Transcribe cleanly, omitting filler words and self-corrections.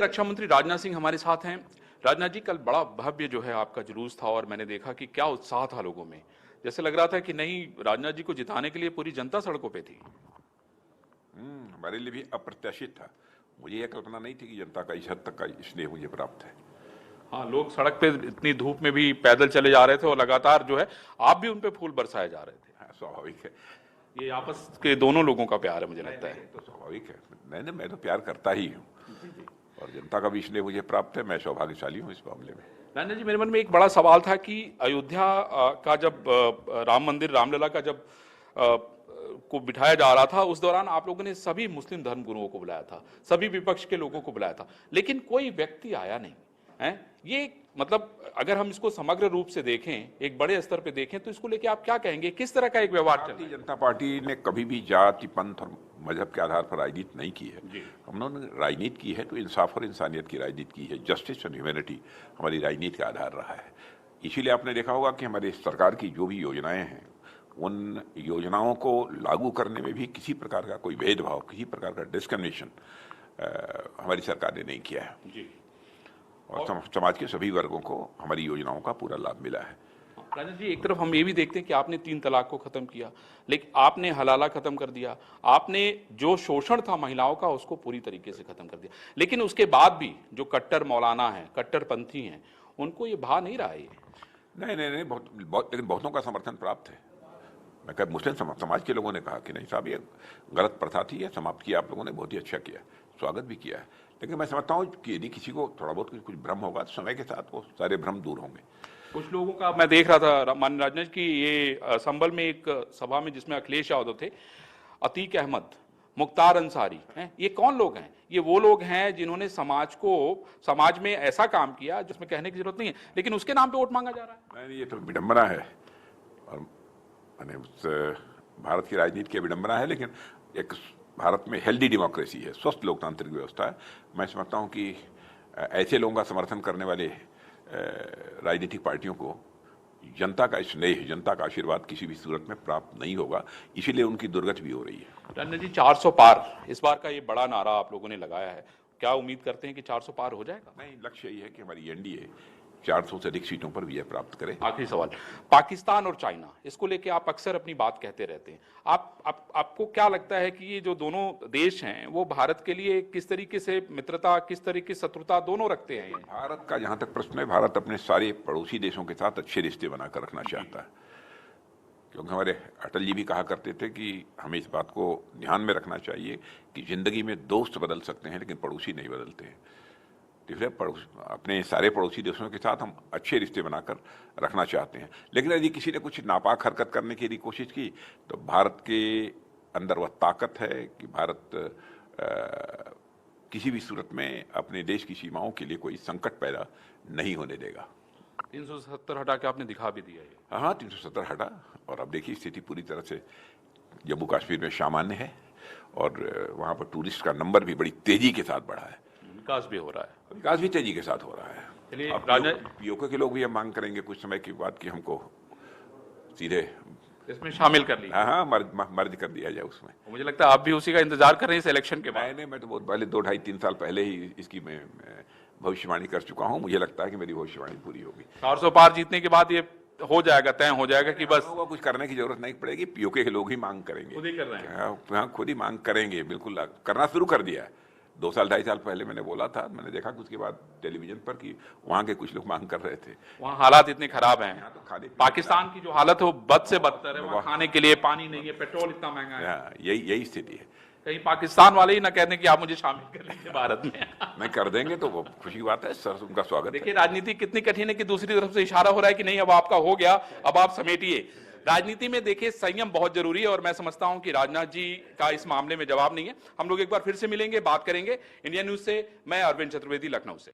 रक्षा मंत्री राजनाथ सिंह हमारे साथ हैं। राजनाथ जी, कल बड़ा भव्य जो है आपका जुलूस था और मैंने देखा कि क्या उत्साह था लोगों में। जैसे लग रहा था कि नहीं, राजनाथ जी को जिताने के लिए पूरी जनता सड़कों पे थी। हमारे लिए भी अप्रत्याशित था। मुझे यह कल्पना नहीं थी कि जनता का इस हद तक का स्नेह मुझे प्राप्त है। हाँ, लोग सड़क पे इतनी धूप में भी पैदल चले जा रहे थे और लगातार जो है आप भी उन पे फूल बरसाए जा रहे थे। हाँ, स्वाभाविक है। ये आपस के दोनों लोगों का प्यार है, मुझे लगता है। तो स्वाभाविक है। मैं तो प्यार करता ही हूँ और जनता का भी इसलिए मुझे प्राप्त है। मैं सौभाग्यशाली हूँ इस मामले में। राजनाथ जी, मेरे मन में एक बड़ा सवाल था कि अयोध्या का जब राम मंदिर रामलला का जब को बिठाया जा रहा था, उस दौरान आप लोगों ने सभी मुस्लिम धर्म गुरुओं को बुलाया था, सभी विपक्ष के लोगों को बुलाया था, लेकिन कोई व्यक्ति आया नहीं है। ये मतलब अगर हम इसको समग्र रूप से देखें, एक बड़े स्तर पे देखें, तो इसको लेके आप क्या कहेंगे? किस तरह का एक व्यवहार चल रहा है? भारतीय जनता पार्टी ने कभी भी जाति, पंथ और मजहब के आधार पर राजनीति नहीं की है। हम लोगों ने राजनीति की है तो इंसाफ और इंसानियत की राजनीति की है। जस्टिस एंड ह्यूमैनिटी हमारी राजनीति का आधार रहा है। इसीलिए आपने देखा होगा कि हमारी सरकार की जो भी योजनाएं हैं, उन योजनाओं को लागू करने में भी किसी प्रकार का कोई भेदभाव, किसी प्रकार का डिस्क्रिमिनेशन हमारी सरकार ने नहीं किया है जी। और समाज के सभी वर्गों को हमारी योजनाओं का पूरा लाभ मिला है। राजनाथ जी, एक तरफ हम ये भी देखते हैं कि आपने 3 तलाक को खत्म किया, लेकिन आपने हलाला खत्म कर दिया, आपने जो शोषण था महिलाओं का उसको पूरी तरीके से खत्म कर दिया, लेकिन उसके बाद भी जो कट्टर मौलाना है, कट्टरपंथी हैं, उनको ये भा नहीं रहा है। नहीं, लेकिन बहुतों का समर्थन प्राप्त है। मैं कहा मुस्लिम समाज के लोगों ने कहा कि नहीं साहब, ये गलत प्रथा थी, ये समाप्त किया आप लोगों ने, बहुत ही अच्छा किया, स्वागत भी किया है। लेकिन मैं समझता हूँ कि यदि किसी को थोड़ा बहुत कुछ भ्रम होगा तो समय के साथ वो सारे भ्रम दूर होंगे। कुछ लोगों का मैं देख रहा था माननीय राजनाथ की, ये संभल में एक सभा में जिसमें अखिलेश यादव थे, अतीक अहमद, मुख्तार अंसारी हैं, ये कौन लोग हैं? ये वो लोग हैं जिन्होंने समाज में ऐसा काम किया जिसमें कहने की जरूरत नहीं है, लेकिन उसके नाम पे वोट मांगा जा रहा है। नहीं, ये तो विडंबना है और मैंने उस भारत की राजनीति की विडंबना है। लेकिन एक भारत में हेल्दी डेमोक्रेसी है, स्वस्थ लोकतांत्रिक व्यवस्था है। मैं समझता हूँ कि ऐसे लोगों का समर्थन करने वाले राजनीतिक पार्टियों को जनता का स्नेह, जनता का आशीर्वाद किसी भी सूरत में प्राप्त नहीं होगा, इसीलिए उनकी दुर्गति भी हो रही है। राजनाथ जी, 400 पार इस बार का ये बड़ा नारा आप लोगों ने लगाया है, क्या उम्मीद करते हैं कि 400 पार हो जाएगा? नहीं, लक्ष्य यही है कि हमारी एनडीए 400 से अधिक सीटों पर विजय प्राप्त करे। आखिरी सवाल, पाकिस्तान और चाइना, इसको लेके आप अक्सर अपनी बात कहते रहते हैं। आपको क्या लगता है कि ये जो दोनों देश हैं वो भारत के लिए किस तरीके से मित्रता, किस तरीके से शत्रुता दोनों रखते हैं? भारत का जहां तक प्रश्न है, भारत अपने सारे पड़ोसी देशों के साथ अच्छे रिश्ते बनाकर रखना चाहता है, क्योंकि हमारे अटल जी भी कहा करते थे कि हमें इस बात को ध्यान में रखना चाहिए कि जिंदगी में दोस्त बदल सकते हैं लेकिन पड़ोसी नहीं बदलते हैं। इसलिए अपने सारे पड़ोसी देशों के साथ हम अच्छे रिश्ते बनाकर रखना चाहते हैं। लेकिन यदि किसी ने कुछ नापाक हरकत करने की यदि कोशिश की तो भारत के अंदर वह ताकत है कि भारत किसी भी सूरत में अपने देश की सीमाओं के लिए कोई संकट पैदा नहीं होने देगा। 370 हटा के आपने दिखा भी दिया है। हाँ, 370 हटा और अब देखिए स्थिति पूरी तरह से जम्मू कश्मीर में सामान्य है और वहाँ पर टूरिस्ट का नंबर भी बड़ी तेजी के साथ बढ़ा है, विकास भी हो रहा है। विकास भी तेजी के साथ हो रहा है। पीओके के लोग भी ये मांग करेंगे कुछ समय के बाद कि हमको सीधे इसमें शामिल कर लिया। हाँ, मर्ज कर दिया जाए उसमें। मुझे लगता है आप भी उसी का इंतजार कर रहे हैं इस इलेक्शन के बाद। नहीं, मैं तो बहुत पहले 2, 2.5, 3 साल पहले ही इसकी मैं भविष्यवाणी कर चुका हूँ। मुझे लगता है कि मेरी भविष्यवाणी पूरी होगी। 400 पार जीतने के बाद ये हो जाएगा, तय हो जाएगा कि बस कुछ करने की जरूरत नहीं पड़ेगी। पीओके के लोग ही मांग करेंगे, खुद ही कर रहे हैं। हाँ, खुद ही मांग करेंगे, बिल्कुल करना शुरू कर दिया है। 2 साल 2.5 साल पहले मैंने बोला था, मैंने देखा कि उसके बाद टेलीविजन पर कि वहाँ के कुछ लोग मांग कर रहे थे। वहाँ हालात इतने खराब हैं, तो पाकिस्तान की जो हालत है वो बद से बदतर है। वहाँ खाने के लिए पानी नहीं है, पेट्रोल इतना महंगा है। यही स्थिति है। कहीं पाकिस्तान वाले ही ना कहते कि आप मुझे शामिल कर लीजिए भारत में। मैं कर देंगे तो वो खुशी की बात है सर, उनका स्वागत। देखिए राजनीति कितनी कठिन है कि दूसरी तरफ से इशारा हो रहा है कि नहीं अब आपका हो गया, अब आप समेटिए। राजनीति में देखिए संयम बहुत जरूरी है और मैं समझता हूं कि राजनाथ जी का इस मामले में जवाब नहीं है। हम लोग एक बार फिर से मिलेंगे, बात करेंगे। इंडिया न्यूज से मैं अरविंद चतुर्वेदी, लखनऊ से।